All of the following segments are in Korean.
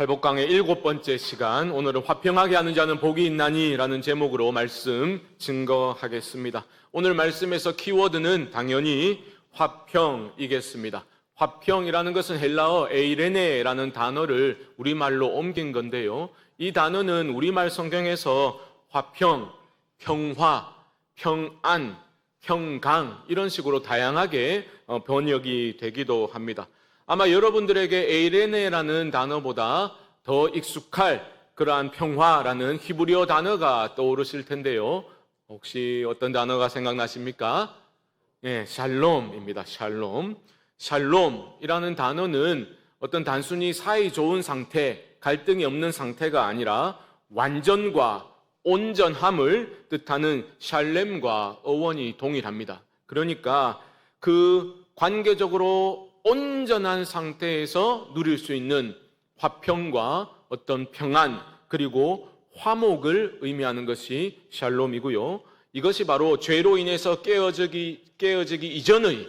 팔복강의 7번째 시간, 오늘은 화평하게 하는 자는 복이 있나니 라는 제목으로 말씀 증거하겠습니다. 오늘 말씀에서 키워드는 당연히 화평이겠습니다. 화평이라는 것은 헬라어 에이레네라는 단어를 우리말로 옮긴 건데요, 이 단어는 우리말 성경에서 화평, 평화, 평안, 평강 이런 식으로 다양하게 번역이 되기도 합니다. 아마 여러분들에게 에이레네라는 단어보다 더 익숙할 그러한 평화라는 히브리어 단어가 떠오르실 텐데요, 혹시 어떤 단어가 생각나십니까? 샬롬입니다. 샬롬. 샬롬이라는 단어는 어떤 단순히 사이 좋은 상태, 갈등이 없는 상태가 아니라 완전과 온전함을 뜻하는 샬렘과 어원이 동일합니다. 그러니까 그 관계적으로 온전한 상태에서 누릴 수 있는 화평과 어떤 평안, 그리고 화목을 의미하는 것이 샬롬이고요, 이것이 바로 죄로 인해서 깨어지기 이전의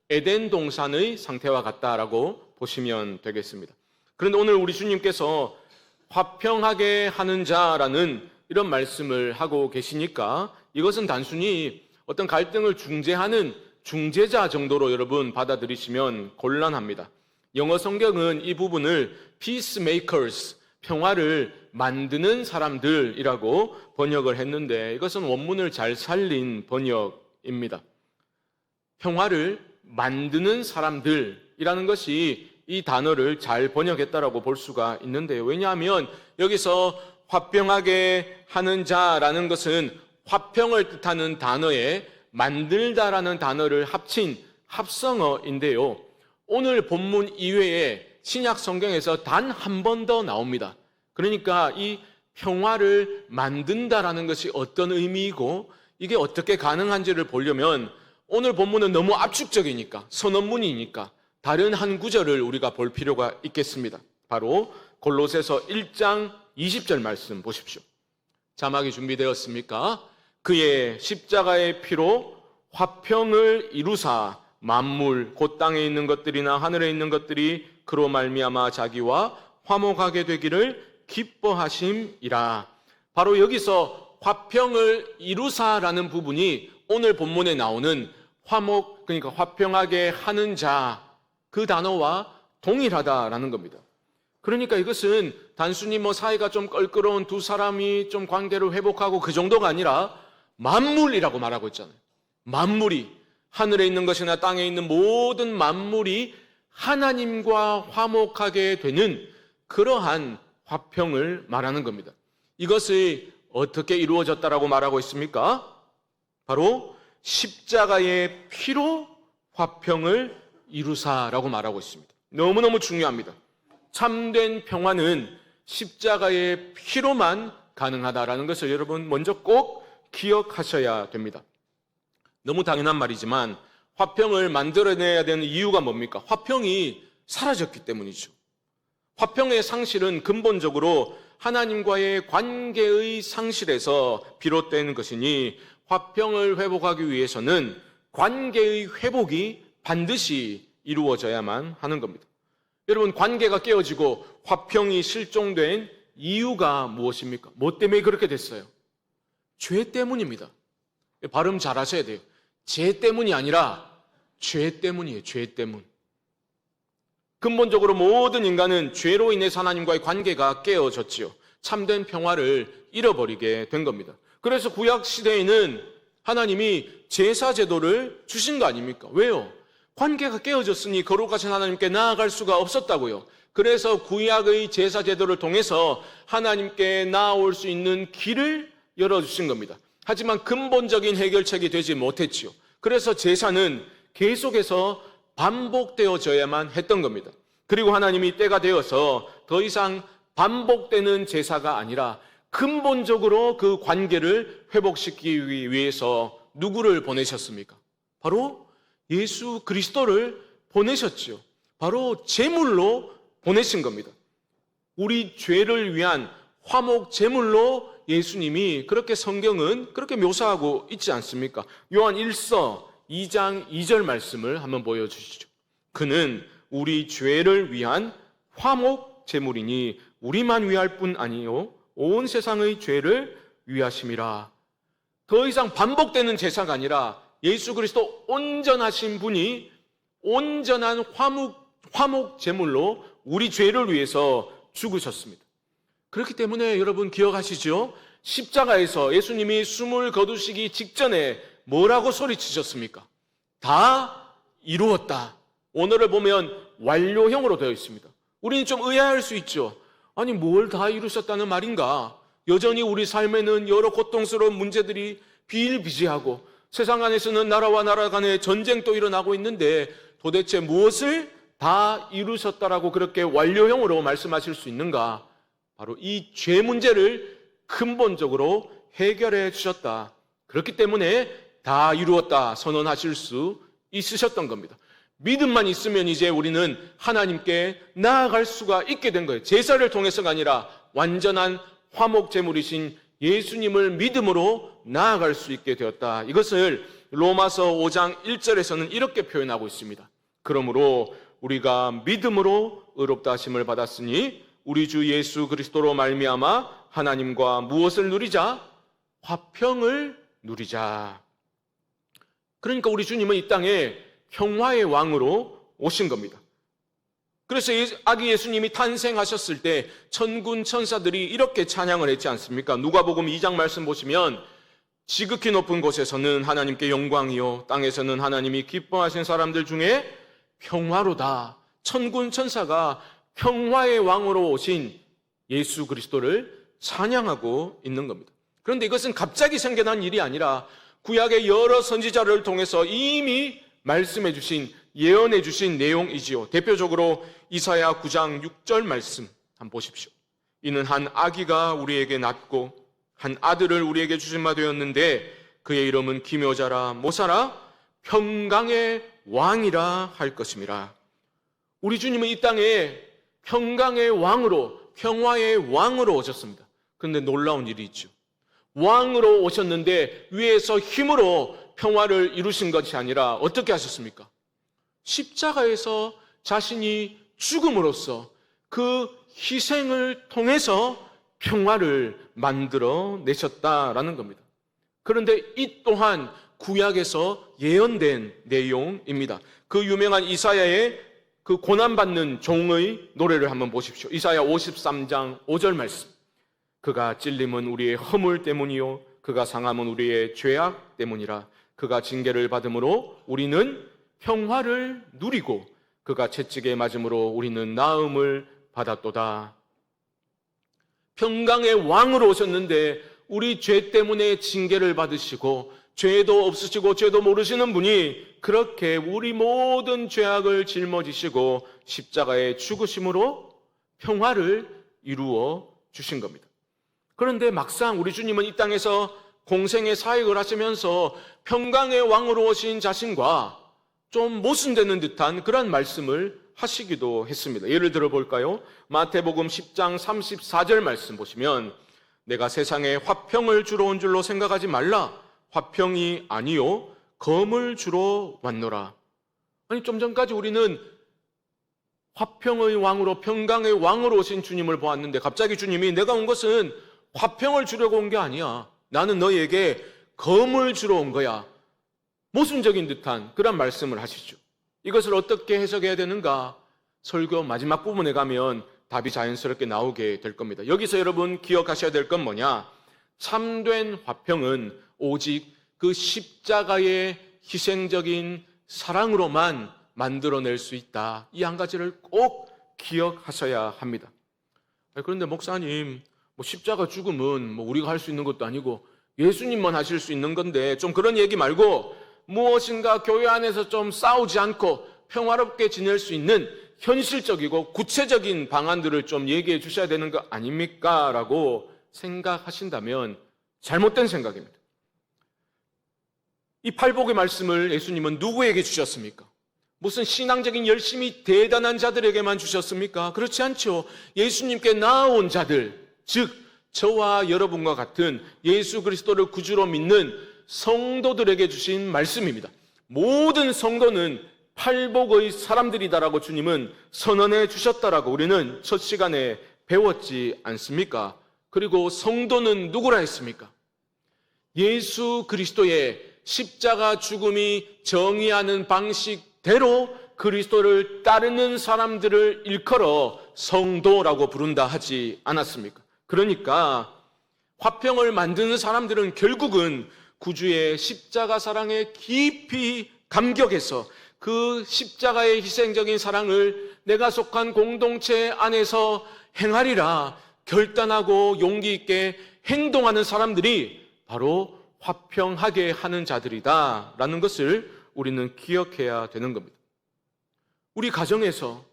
에덴 동산의 상태와 같다라고 보시면 되겠습니다. 그런데 오늘 우리 주님께서 화평하게 하는 자라는 이런 말씀을 하고 계시니까 이것은 단순히 어떤 갈등을 중재하는 중재자 정도로 여러분 받아들이시면 곤란합니다. 영어 성경은 이 부분을 peacemakers, 평화를 만드는 사람들이라고 번역을 했는데 이것은 원문을 잘 살린 번역입니다. 평화를 만드는 사람들이라는 것이 이 단어를 잘 번역했다라고 볼 수가 있는데요, 왜냐하면 여기서 화평하게 하는 자라는 것은 화평을 뜻하는 단어에 만들다라는 단어를 합친 합성어인데요, 오늘 본문 이외에 신약 성경에서 단 한 번 더 나옵니다. 그러니까 이 평화를 만든다라는 것이 어떤 의미이고 이게 어떻게 가능한지를 보려면 오늘 본문은 너무 압축적이니까, 선언문이니까 다른 한 구절을 우리가 볼 필요가 있겠습니다. 바로 골로새서 1장 20절 말씀 보십시오. 자막이 준비되었습니까? 그의 십자가의 피로 화평을 이루사 만물 곧 땅에 있는 것들이나 하늘에 있는 것들이 그로 말미암아 자기와 화목하게 되기를 기뻐하심이라. 바로 여기서 화평을 이루사라는 부분이 오늘 본문에 나오는 화목, 그러니까 화평하게 하는 자, 그 단어와 동일하다라는 겁니다. 그러니까 이것은 단순히 사이가 좀 껄끄러운 두 사람이 좀 관계를 회복하고 그 정도가 아니라 만물이라고 말하고 있잖아요. 만물이, 하늘에 있는 것이나 땅에 있는 모든 만물이 하나님과 화목하게 되는 그러한 화평을 말하는 겁니다. 이것이 어떻게 이루어졌다라고 말하고 있습니까? 바로 십자가의 피로 화평을 이루사라고 말하고 있습니다. 너무너무 중요합니다. 참된 평화는 십자가의 피로만 가능하다라는 것을 여러분 먼저 꼭 기억하셔야 됩니다. 너무 당연한 말이지만 화평을 만들어내야 되는 이유가 뭡니까? 화평이 사라졌기 때문이죠. 화평의 상실은 근본적으로 하나님과의 관계의 상실에서 비롯되는 것이니 화평을 회복하기 위해서는 관계의 회복이 반드시 이루어져야만 하는 겁니다. 여러분, 관계가 깨어지고 화평이 실종된 이유가 무엇입니까? 뭐 때문에 그렇게 됐어요? 죄 때문입니다. 발음 잘 하셔야 돼요. 죄 때문이 아니라 죄 때문이에요. 죄 때문. 근본적으로 모든 인간은 죄로 인해서 하나님과의 관계가 깨어졌지요. 참된 평화를 잃어버리게 된 겁니다. 그래서 구약 시대에는 하나님이 제사 제도를 주신 거 아닙니까? 왜요? 관계가 깨어졌으니 거룩하신 하나님께 나아갈 수가 없었다고요. 그래서 구약의 제사 제도를 통해서 하나님께 나아올 수 있는 길을 열어주신 겁니다. 하지만 근본적인 해결책이 되지 못했지요. 그래서 제사는 계속해서 반복되어져야만 했던 겁니다. 그리고 하나님이 때가 되어서 더 이상 반복되는 제사가 아니라 근본적으로 그 관계를 회복시키기 위해서 누구를 보내셨습니까? 바로 예수 그리스도를 보내셨죠. 바로 제물로 보내신 겁니다. 우리 죄를 위한 화목 제물로 예수님이 그렇게 성경은 그렇게 묘사하고 있지 않습니까? 요한 1서 2장 2절 말씀을 한번 보여주시죠. 그는 우리 죄를 위한 화목 제물이니 우리만 위할 뿐 아니요 온 세상의 죄를 위하심이라. 더 이상 반복되는 제사가 아니라 예수 그리스도 온전하신 분이 온전한 화목 제물로 우리 죄를 위해서 죽으셨습니다. 그렇기 때문에 여러분 기억하시죠? 십자가에서 예수님이 숨을 거두시기 직전에 뭐라고 소리치셨습니까? 다 이루었다. 오늘을 보면 완료형으로 되어 있습니다. 우리는 좀 의아할 수 있죠. 아니 뭘 다 이루셨다는 말인가? 여전히 우리 삶에는 여러 고통스러운 문제들이 비일비재하고 세상 안에서는 나라와 나라 간의 전쟁도 일어나고 있는데 도대체 무엇을 다 이루셨다라고 그렇게 완료형으로 말씀하실 수 있는가? 바로 이 죄 문제를 근본적으로 해결해 주셨다. 그렇기 때문에 다 이루었다 선언하실 수 있으셨던 겁니다. 믿음만 있으면 이제 우리는 하나님께 나아갈 수가 있게 된 거예요. 제사를 통해서가 아니라 완전한 화목 제물이신 예수님을 믿음으로 나아갈 수 있게 되었다. 이것을 로마서 5장 1절에서는 이렇게 표현하고 있습니다. 그러므로 우리가 믿음으로 의롭다 하심을 받았으니 우리 주 예수 그리스도로 말미암아 하나님과 무엇을 누리자? 화평을 누리자. 그러니까 우리 주님은 이 땅에 평화의 왕으로 오신 겁니다. 그래서 아기 예수님이 탄생하셨을 때 천군 천사들이 이렇게 찬양을 했지 않습니까? 누가복음 2장 말씀 보시면 지극히 높은 곳에서는 하나님께 영광이요 땅에서는 하나님이 기뻐하신 사람들 중에 평화로다. 천군 천사가 평화의 왕으로 오신 예수 그리스도를 찬양하고 있는 겁니다. 그런데 이것은 갑자기 생겨난 일이 아니라 구약의 여러 선지자를 통해서 이미 말씀해 주신, 예언해 주신 내용이지요. 대표적으로 이사야 9장 6절 말씀 한번 보십시오. 이는 한 아기가 우리에게 낳고 한 아들을 우리에게 주신 바 되었는데 그의 이름은 기묘자라 모사라 평강의 왕이라 할 것임이라. 우리 주님은 이 땅에 평강의 왕으로, 평화의 왕으로 오셨습니다. 그런데 놀라운 일이 있죠. 왕으로 오셨는데 위에서 힘으로 평화를 이루신 것이 아니라 어떻게 하셨습니까? 십자가에서 자신이 죽음으로써 그 희생을 통해서 평화를 만들어 내셨다라는 겁니다. 그런데 이 또한 구약에서 예언된 내용입니다. 그 유명한 이사야의 그 고난받는 종의 노래를 한번 보십시오. 이사야 53장 5절 말씀. 그가 찔림은 우리의 허물 때문이요 그가 상함은 우리의 죄악 때문이라. 그가 징계를 받음으로 우리는 평화를 누리고 그가 채찍에 맞음으로 우리는 나음을 받았도다. 평강의 왕으로 오셨는데 우리 죄 때문에 징계를 받으시고 죄도 없으시고 죄도 모르시는 분이 그렇게 우리 모든 죄악을 짊어지시고 십자가에 죽으심으로 평화를 이루어 주신 겁니다. 그런데 막상 우리 주님은 이 땅에서 공생의 사역을 하시면서 평강의 왕으로 오신 자신과 좀 모순되는 듯한 그런 말씀을 하시기도 했습니다. 예를 들어 볼까요? 마태복음 10장 34절 말씀 보시면 내가 세상에 화평을 주러 온 줄로 생각하지 말라. 화평이 아니요 검을 주러 왔노라. 아니 좀 전까지 우리는 화평의 왕으로 평강의 왕으로 오신 주님을 보았는데 갑자기 주님이 내가 온 것은 화평을 주려고 온 게 아니야. 나는 너희에게 검을 주러 온 거야. 모순적인 듯한 그런 말씀을 하시죠. 이것을 어떻게 해석해야 되는가? 설교 마지막 부분에 가면 답이 자연스럽게 나오게 될 겁니다. 여기서 여러분 기억하셔야 될 건 뭐냐? 참된 화평은 오직 그 십자가의 희생적인 사랑으로만 만들어낼 수 있다. 이 한 가지를 꼭 기억하셔야 합니다. 그런데 목사님, 십자가 죽음은 우리가 할 수 있는 것도 아니고 예수님만 하실 수 있는 건데 좀 그런 얘기 말고 무엇인가 교회 안에서 좀 싸우지 않고 평화롭게 지낼 수 있는 현실적이고 구체적인 방안들을 좀 얘기해 주셔야 되는 거 아닙니까? 라고 생각하신다면 잘못된 생각입니다. 이 팔복의 말씀을 예수님은 누구에게 주셨습니까? 무슨 신앙적인 열심이 대단한 자들에게만 주셨습니까? 그렇지 않죠. 예수님께 나아온 자들, 즉 저와 여러분과 같은 예수 그리스도를 구주로 믿는 성도들에게 주신 말씀입니다. 모든 성도는 팔복의 사람들이다라고 주님은 선언해 주셨다라고 우리는 첫 시간에 배웠지 않습니까? 그리고 성도는 누구라 했습니까? 예수 그리스도의 십자가 죽음이 정의하는 방식대로 그리스도를 따르는 사람들을 일컬어 성도라고 부른다 하지 않았습니까? 그러니까 화평을 만드는 사람들은 결국은 구주의 십자가 사랑에 깊이 감격해서 그 십자가의 희생적인 사랑을 내가 속한 공동체 안에서 행하리라 결단하고 용기 있게 행동하는 사람들이 바로 화평하게 하는 자들이다 라는 것을 우리는 기억해야 되는 겁니다. 우리 가정에서,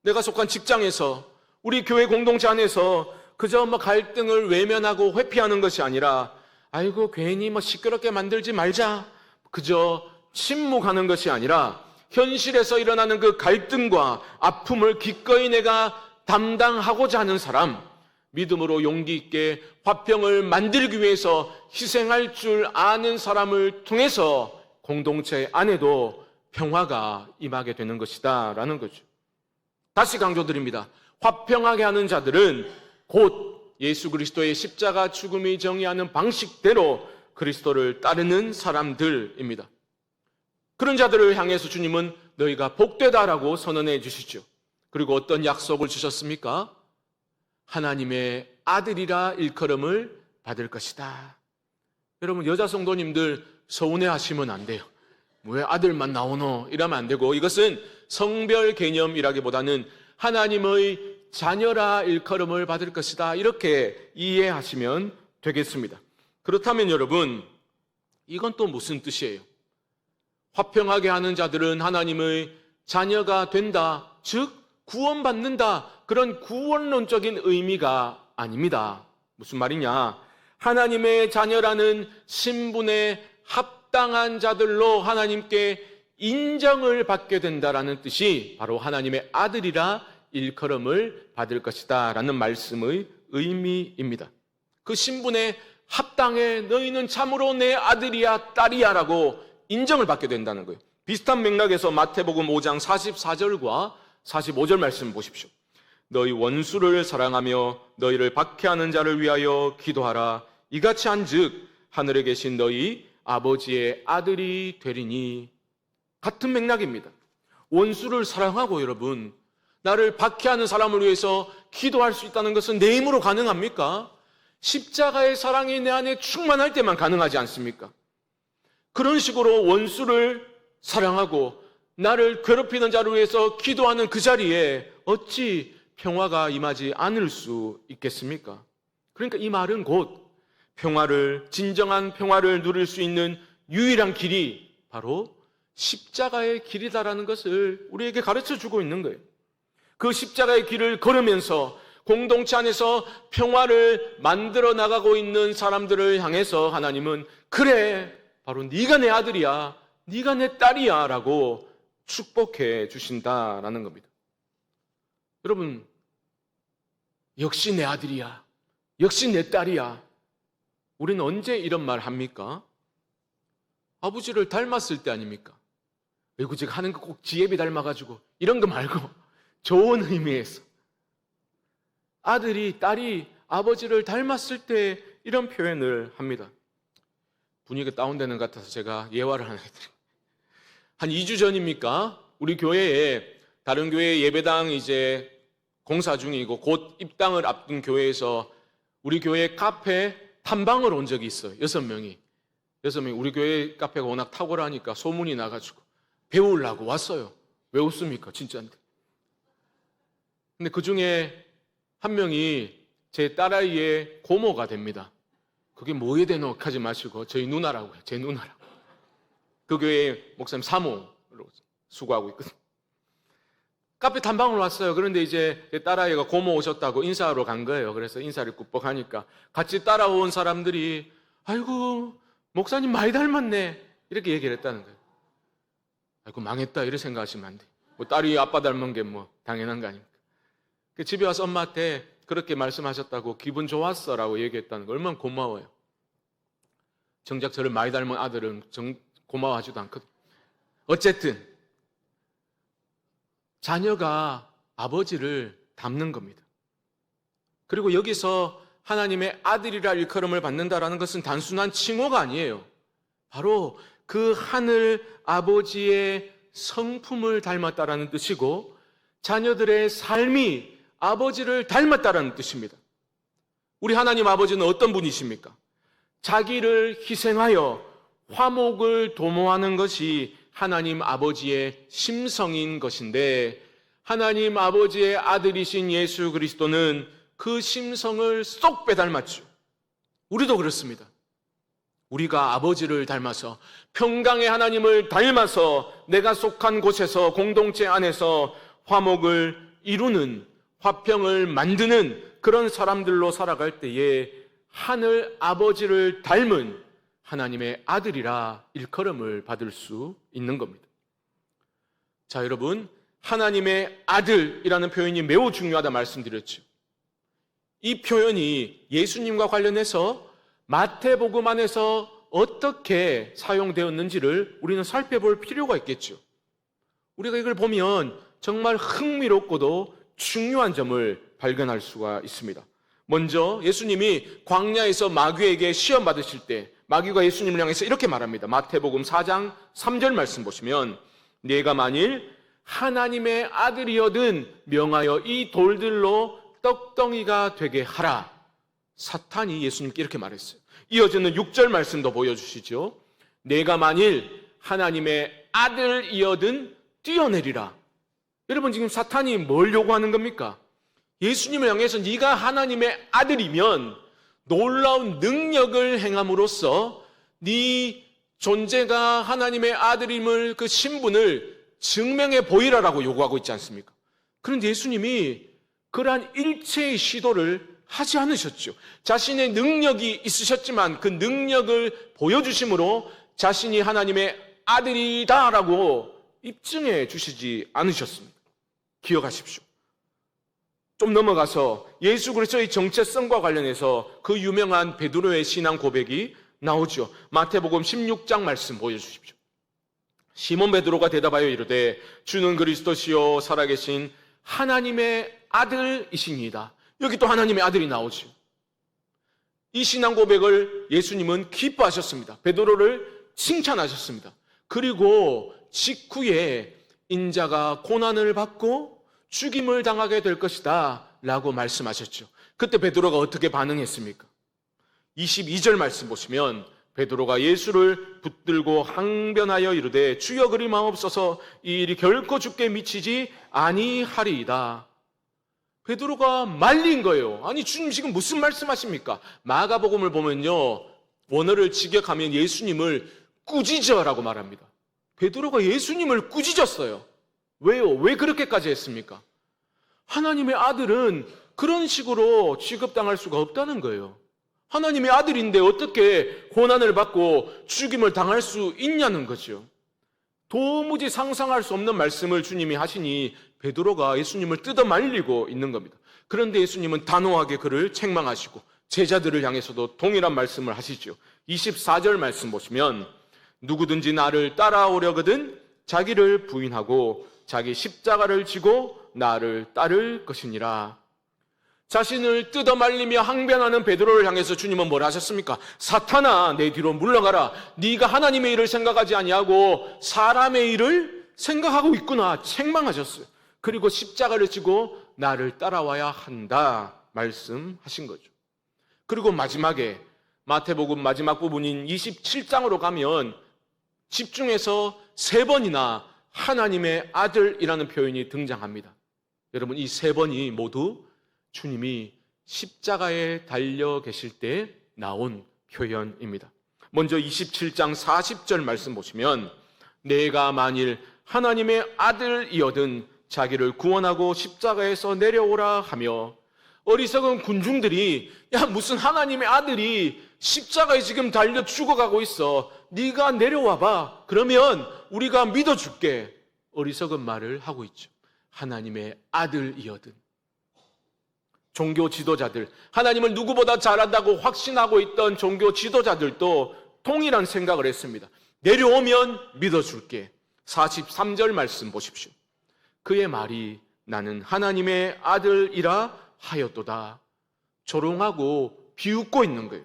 내가 속한 직장에서, 우리 교회 공동체 안에서 그저 갈등을 외면하고 회피하는 것이 아니라 아이고 괜히 시끄럽게 만들지 말자 그저 침묵하는 것이 아니라 현실에서 일어나는 그 갈등과 아픔을 기꺼이 내가 담당하고자 하는 사람, 믿음으로 용기 있게 화평을 만들기 위해서 희생할 줄 아는 사람을 통해서 공동체 안에도 평화가 임하게 되는 것이다 라는 거죠. 다시 강조드립니다. 화평하게 하는 자들은 곧 예수 그리스도의 십자가 죽음이 정의하는 방식대로 그리스도를 따르는 사람들입니다. 그런 자들을 향해서 주님은 너희가 복되다라고 선언해 주시죠. 그리고 어떤 약속을 주셨습니까? 하나님의 아들이라 일컬음을 받을 것이다. 여러분, 여자 성도님들 서운해 하시면 안 돼요. 왜 아들만 나오노? 이러면 안 되고, 이것은 성별 개념이라기보다는 하나님의 자녀라 일컬음을 받을 것이다, 이렇게 이해하시면 되겠습니다. 그렇다면 여러분, 이건 또 무슨 뜻이에요? 화평하게 하는 자들은 하나님의 자녀가 된다, 즉 구원받는다, 그런 구원론적인 의미가 아닙니다. 무슨 말이냐? 하나님의 자녀라는 신분에 합당한 자들로 하나님께 인정을 받게 된다라는 뜻이 바로 하나님의 아들이라 일컬음을 받을 것이다 라는 말씀의 의미입니다. 그 신분에 합당해, 너희는 참으로 내 아들이야 딸이야 라고 인정을 받게 된다는 거예요. 비슷한 맥락에서 마태복음 5장 44절과 45절 말씀 보십시오. 너희 원수를 사랑하며 너희를 박해하는 자를 위하여 기도하라. 이같이 한즉 하늘에 계신 너희 아버지의 아들이 되리니. 같은 맥락입니다. 원수를 사랑하고 여러분, 나를 박해하는 사람을 위해서 기도할 수 있다는 것은 내 힘으로 가능합니까? 십자가의 사랑이 내 안에 충만할 때만 가능하지 않습니까? 그런 식으로 원수를 사랑하고 나를 괴롭히는 자를 위해서 기도하는 그 자리에 어찌 평화가 임하지 않을 수 있겠습니까? 그러니까 이 말은 곧 평화를, 진정한 평화를 누릴 수 있는 유일한 길이 바로 십자가의 길이다라는 것을 우리에게 가르쳐 주고 있는 거예요. 그 십자가의 길을 걸으면서 공동체 안에서 평화를 만들어 나가고 있는 사람들을 향해서 하나님은 그래, 바로 네가 내 아들이야, 네가 내 딸이야 라고 축복해 주신다라는 겁니다. 여러분, 역시 내 아들이야, 역시 내 딸이야. 우리는 언제 이런 말 합니까? 아버지를 닮았을 때 아닙니까? 외구직 하는 거 꼭 지혜비 닮아가지고 이런 거 말고 좋은 의미에서 아들이, 딸이 아버지를 닮았을 때 이런 표현을 합니다. 분위기가 다운되는 것 같아서 제가 예화를 하나 해드립니다. 한 2주 전입니까? 우리 교회에 다른 교회 예배당 이제 공사 중이고 곧 입당을 앞둔 교회에서 우리 교회 카페 탐방을 온 적이 있어요. 6명이 우리 교회 카페가 워낙 탁월하니까 소문이 나가지고 배우려고 왔어요. 왜 웃습니까? 진짜인데. 근데 그 중에 한 명이 제 딸아이의 고모가 됩니다. 그게 뭐에 대노 하지 마시고 저희 누나라고 해요. 제 누나라고. 그 교회 목사님 사모로 수고하고 있거든요. 카페 탐방을 왔어요. 그런데 이제 제 딸아이가 고모 오셨다고 인사하러 간 거예요. 그래서 인사를 꾹뻑하니까 같이 따라온 사람들이 아이고 목사님 많이 닮았네 이렇게 얘기를 했다는 거예요. 아이고 망했다 이렇게 생각하시면 안 돼요. 뭐 딸이 아빠 닮은 게 뭐 당연한 거 아닙니까? 집에 와서 엄마한테 그렇게 말씀하셨다고 기분 좋았어 라고 얘기했다는 거 얼마나 고마워요. 정작 저를 많이 닮은 아들은 고마워하지도 않거든. 어쨌든 자녀가 아버지를 닮는 겁니다. 그리고 여기서 하나님의 아들이라 일컬음을 받는다라는 것은 단순한 칭호가 아니에요. 바로 그 하늘 아버지의 성품을 닮았다라는 뜻이고 자녀들의 삶이 아버지를 닮았다라는 뜻입니다. 우리 하나님 아버지는 어떤 분이십니까? 자기를 희생하여 화목을 도모하는 것이 하나님 아버지의 심성인 것인데 하나님 아버지의 아들이신 예수 그리스도는 그 심성을 쏙 빼닮았죠. 우리도 그렇습니다. 우리가 아버지를 닮아서 평강의 하나님을 닮아서 내가 속한 곳에서 공동체 안에서 화목을 이루는 화평을 만드는 그런 사람들로 살아갈 때에 하늘 아버지를 닮은 하나님의 아들이라 일컬음을 받을 수 있는 겁니다. 자, 여러분, 하나님의 아들이라는 표현이 매우 중요하다 말씀드렸죠. 이 표현이 예수님과 관련해서 마태복음 안에서 어떻게 사용되었는지를 우리는 살펴볼 필요가 있겠죠. 우리가 이걸 보면 정말 흥미롭고도 중요한 점을 발견할 수가 있습니다. 먼저 예수님이 광야에서 마귀에게 시험 받으실 때 마귀가 예수님을 향해서 이렇게 말합니다. 마태복음 4장 3절 말씀 보시면 네가 만일 하나님의 아들이여든 명하여 이 돌들로 떡덩이가 되게 하라. 사탄이 예수님께 이렇게 말했어요. 이어지는 6절 말씀도 보여주시죠. 내가 만일 하나님의 아들이여든 뛰어내리라. 여러분, 지금 사탄이 뭘 요구하는 겁니까? 예수님을 향해서 네가 하나님의 아들이면 놀라운 능력을 행함으로써 네 존재가 하나님의 아들임을 그 신분을 증명해 보이라라고 요구하고 있지 않습니까? 그런데 예수님이 그러한 일체의 시도를 하지 않으셨죠. 자신의 능력이 있으셨지만 그 능력을 보여주심으로 자신이 하나님의 아들이다라고 입증해 주시지 않으셨습니다. 기억하십시오. 좀 넘어가서 예수 그리스도의 정체성과 관련해서 그 유명한 베드로의 신앙 고백이 나오죠. 마태복음 16장 말씀 보여주십시오. 시몬 베드로가 대답하여 이르되 주는 그리스도시요 살아계신 하나님의 아들이시니이다. 여기 또 하나님의 아들이 나오죠. 이 신앙 고백을 예수님은 기뻐하셨습니다. 베드로를 칭찬하셨습니다. 그리고 직후에 인자가 고난을 받고 죽임을 당하게 될 것이다 라고 말씀하셨죠. 그때 베드로가 어떻게 반응했습니까? 22절 말씀 보시면 베드로가 예수를 붙들고 항변하여 이르되 주여 그리 마옵소서 이 일이 결코 주께 미치지 아니하리이다. 베드로가 말린 거예요. 아니 주님 지금 무슨 말씀하십니까? 마가복음을 보면요 원어를 직역하면 예수님을 꾸짖어라고 말합니다. 베드로가 예수님을 꾸짖었어요. 왜요? 왜 그렇게까지 했습니까? 하나님의 아들은 그런 식으로 취급당할 수가 없다는 거예요. 하나님의 아들인데 어떻게 고난을 받고 죽임을 당할 수 있냐는 거죠. 도무지 상상할 수 없는 말씀을 주님이 하시니 베드로가 예수님을 뜯어 말리고 있는 겁니다. 그런데 예수님은 단호하게 그를 책망하시고 제자들을 향해서도 동일한 말씀을 하시죠. 24절 말씀 보시면 누구든지 나를 따라오려거든 자기를 부인하고 자기 십자가를 지고 나를 따를 것이니라. 자신을 뜯어 말리며 항변하는 베드로를 향해서 주님은 뭘 하셨습니까? 사탄아 내 뒤로 물러가라. 네가 하나님의 일을 생각하지 아니하고 사람의 일을 생각하고 있구나 책망하셨어요. 그리고 십자가를 지고 나를 따라와야 한다 말씀하신 거죠. 그리고 마지막에 마태복음 마지막 부분인 27장으로 가면 집중해서 3번이나 하나님의 아들이라는 표현이 등장합니다. 여러분 이 3번이 모두 주님이 십자가에 달려 계실 때 나온 표현입니다. 먼저 27장 40절 말씀 보시면 내가 만일 하나님의 아들이어든 자기를 구원하고 십자가에서 내려오라 하며 어리석은 군중들이 야 무슨 하나님의 아들이 십자가에 지금 달려 죽어가고 있어. 네가 내려와봐. 그러면 우리가 믿어줄게. 어리석은 말을 하고 있죠. 하나님의 아들이어든. 종교 지도자들, 하나님을 누구보다 잘한다고 확신하고 있던 종교 지도자들도 동일한 생각을 했습니다. 내려오면 믿어줄게. 43절 말씀 보십시오. 그의 말이 나는 하나님의 아들이라 하였도다. 조롱하고 비웃고 있는 거예요.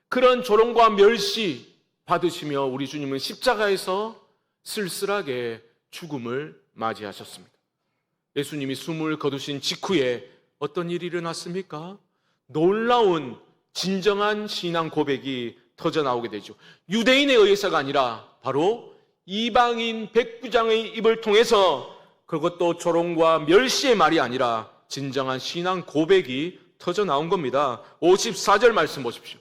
그런 조롱과 멸시 받으시며 우리 주님은 십자가에서 쓸쓸하게 죽음을 맞이하셨습니다. 예수님이 숨을 거두신 직후에 어떤 일이 일어났습니까? 놀라운 진정한 신앙 고백이 터져나오게 되죠. 유대인에 의해서가 아니라 바로 이방인 백부장의 입을 통해서, 그것도 조롱과 멸시의 말이 아니라 진정한 신앙 고백이 터져나온 겁니다. 54절 말씀 보십시오.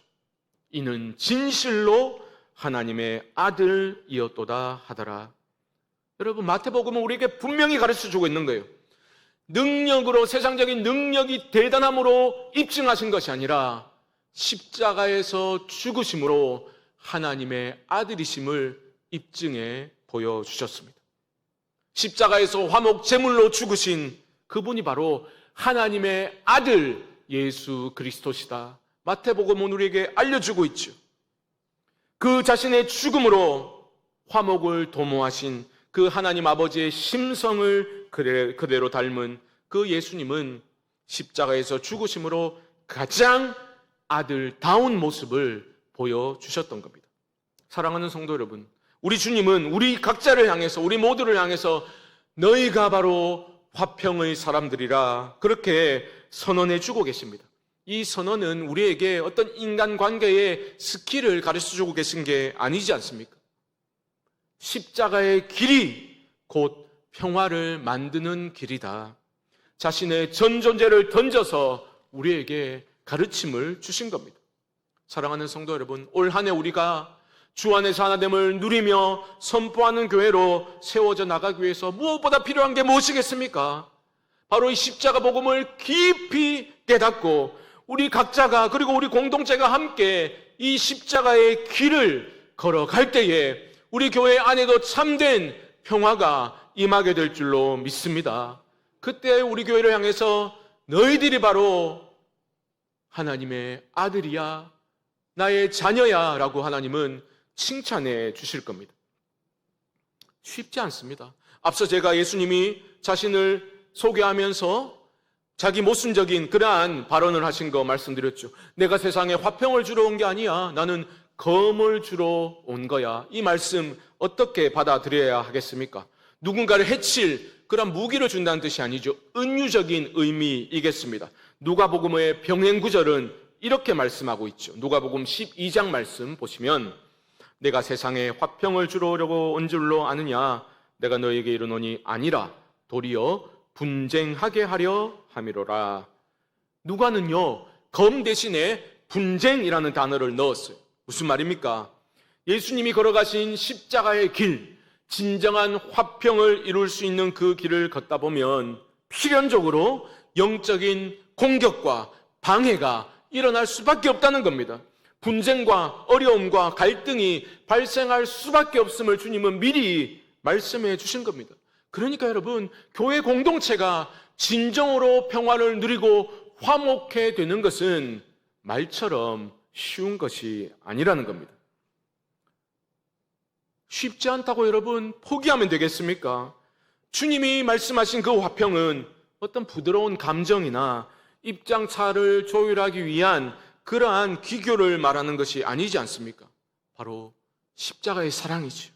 이는 진실로 하나님의 아들이었도다 하더라. 여러분, 마태복음은 우리에게 분명히 가르쳐주고 있는 거예요. 능력으로, 세상적인 능력이 대단함으로 입증하신 것이 아니라 십자가에서 죽으심으로 하나님의 아들이심을 입증해 보여주셨습니다. 십자가에서 화목 제물로 죽으신 그분이 바로 하나님의 아들 예수 그리스도시다. 마태복음은 우리에게 알려주고 있죠. 그 자신의 죽음으로 화목을 도모하신 그 하나님 아버지의 심성을 그대로 닮은 그 예수님은 십자가에서 죽으심으로 가장 아들다운 모습을 보여주셨던 겁니다. 사랑하는 성도 여러분, 우리 주님은 우리 각자를 향해서, 우리 모두를 향해서 너희가 바로 화평의 사람들이라 그렇게 선언해 주고 계십니다. 이 선언은 우리에게 어떤 인간관계의 스킬을 가르쳐주고 계신 게 아니지 않습니까? 십자가의 길이 곧 평화를 만드는 길이다. 자신의 전 존재를 던져서 우리에게 가르침을 주신 겁니다. 사랑하는 성도 여러분, 올 한 해 우리가 주 안에서 하나됨을 누리며 선포하는 교회로 세워져 나가기 위해서 무엇보다 필요한 게 무엇이겠습니까? 바로 이 십자가 복음을 깊이 깨닫고 우리 각자가, 그리고 우리 공동체가 함께 이 십자가의 길을 걸어갈 때에 우리 교회 안에도 참된 평화가 임하게 될 줄로 믿습니다. 그때 우리 교회를 향해서 너희들이 바로 하나님의 아들이야, 나의 자녀야 라고 하나님은 칭찬해 주실 겁니다. 쉽지 않습니다. 앞서 제가 예수님이 자신을 소개하면서 자기 모순적인 그러한 발언을 하신 거 말씀드렸죠. 내가 세상에 화평을 주러 온 게 아니야, 나는 검을 주러 온 거야. 이 말씀 어떻게 받아들여야 하겠습니까? 누군가를 해칠 그런 무기를 준다는 뜻이 아니죠. 은유적인 의미이겠습니다. 누가복음의 병행 구절은 이렇게 말씀하고 있죠. 누가복음 12장 말씀 보시면 내가 세상에 화평을 주러 오려고 온 줄로 아느냐, 내가 너에게 이르노니 아니라 도리어 분쟁하게 하려 함이로라. 누가는요, 검 대신에 분쟁이라는 단어를 넣었어요. 무슨 말입니까? 예수님이 걸어가신 십자가의 길, 진정한 화평을 이룰 수 있는 그 길을 걷다 보면 필연적으로 영적인 공격과 방해가 일어날 수밖에 없다는 겁니다. 분쟁과 어려움과 갈등이 발생할 수밖에 없음을 주님은 미리 말씀해 주신 겁니다. 그러니까 여러분, 교회 공동체가 진정으로 평화를 누리고 화목해 되는 것은 말처럼 쉬운 것이 아니라는 겁니다. 쉽지 않다고 여러분 포기하면 되겠습니까? 주님이 말씀하신 그 화평은 어떤 부드러운 감정이나 입장차를 조율하기 위한 그러한 기교를 말하는 것이 아니지 않습니까? 바로 십자가의 사랑이죠.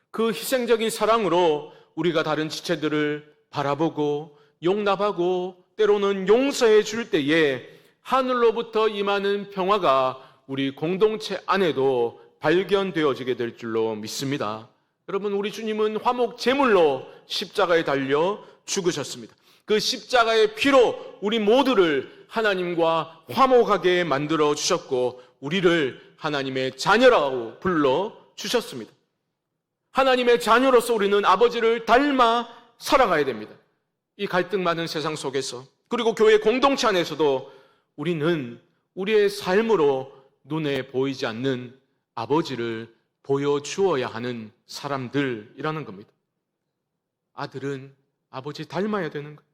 그 희생적인 사랑으로 우리가 다른 지체들을 바라보고 용납하고 때로는 용서해 줄 때에 하늘로부터 임하는 평화가 우리 공동체 안에도 발견되어지게 될 줄로 믿습니다. 여러분, 우리 주님은 화목 제물로 십자가에 달려 죽으셨습니다. 그 십자가의 피로 우리 모두를 하나님과 화목하게 만들어 주셨고 우리를 하나님의 자녀라고 불러 주셨습니다. 하나님의 자녀로서 우리는 아버지를 닮아 살아가야 됩니다. 이 갈등 많은 세상 속에서, 그리고 교회 공동체 안에서도 우리는 우리의 삶으로 눈에 보이지 않는 아버지를 보여주어야 하는 사람들이라는 겁니다. 아들은 아버지 닮아야 되는 거예요.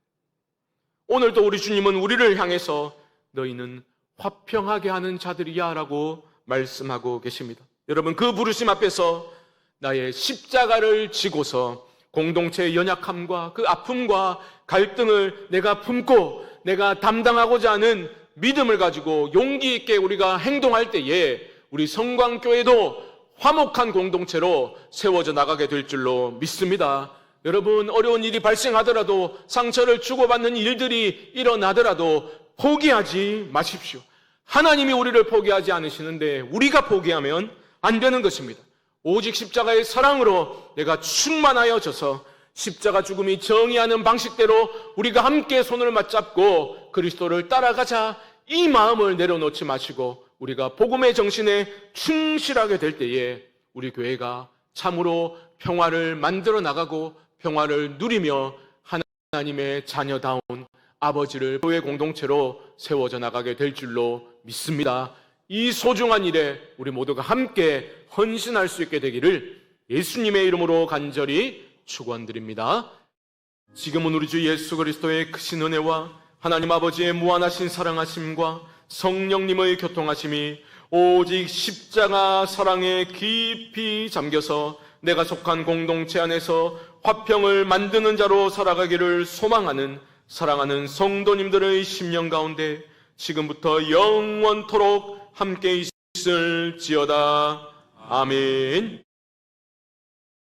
오늘도 우리 주님은 우리를 향해서 너희는 화평하게 하는 자들이야 라고 말씀하고 계십니다. 여러분, 그 부르심 앞에서 나의 십자가를 지고서 공동체의 연약함과 그 아픔과 갈등을 내가 품고 내가 담당하고자 하는 믿음을 가지고 용기 있게 우리가 행동할 때에 우리 성광교회도 화목한 공동체로 세워져 나가게 될 줄로 믿습니다. 여러분, 어려운 일이 발생하더라도, 상처를 주고받는 일들이 일어나더라도 포기하지 마십시오. 하나님이 우리를 포기하지 않으시는데 우리가 포기하면 안 되는 것입니다. 오직 십자가의 사랑으로 내가 충만하여져서 십자가 죽음이 정의하는 방식대로 우리가 함께 손을 맞잡고 그리스도를 따라가자, 이 마음을 내려놓지 마시고 우리가 복음의 정신에 충실하게 될 때에 우리 교회가 참으로 평화를 만들어 나가고 평화를 누리며 하나님의 자녀다운 아버지를 교회 공동체로 세워져 나가게 될 줄로 믿습니다. 이 소중한 일에 우리 모두가 함께 헌신할 수 있게 되기를 예수님의 이름으로 간절히 축원드립니다. 지금은 우리 주 예수 그리스도의 크신 은혜와 하나님 아버지의 무한하신 사랑하심과 성령님의 교통하심이 오직 십자가 사랑에 깊이 잠겨서 내가 속한 공동체 안에서 화평을 만드는 자로 살아가기를 소망하는 사랑하는 성도님들의 심령 가운데 지금부터 영원토록 함께 있을지어다. 아멘.